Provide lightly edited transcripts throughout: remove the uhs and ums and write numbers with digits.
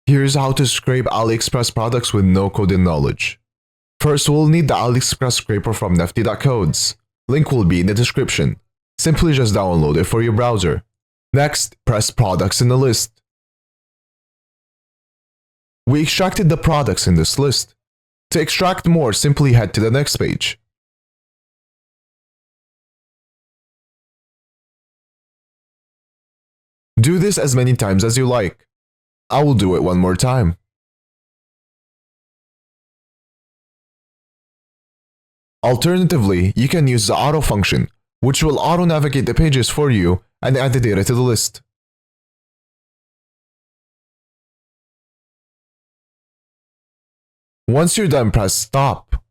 Here's how to scrape AliExpress products with no coding knowledge. First, we'll need the AliExpress scraper from nifty.codes. Link will be in the description. Simply just download it for your browser. Next, press products in the list. We extracted the products in this list. To extract more, simply head to the next page. Do this as many times as you like. I will do it one more time. Alternatively, you can use the auto function, which will auto-navigate the pages for you and add the data to the list. Once you're done, press Stop.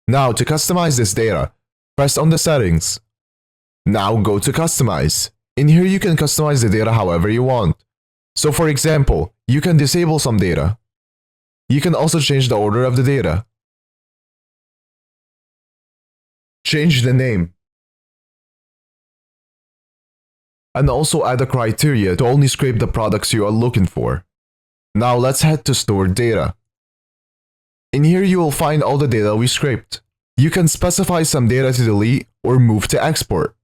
Now, to customize this data, press on the settings. Now go to Customize. In here, you can customize the data however you want. So for example, you can disable some data. You can also change the order of the data. Change the name. And also add a criteria to only scrape the products you are looking for. Now let's head to Stored Data. In here you will find all the data we scraped. You can specify some data to delete or move to export.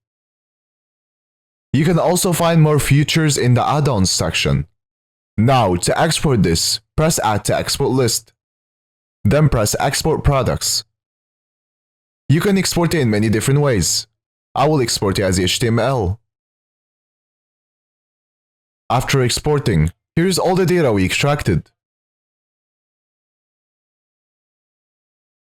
You can also find more features in the add-ons section. Now, to export this, press Add to Export List. Then press Export Products. You can export it in many different ways. I will export it as HTML. After exporting, here's all the data we extracted.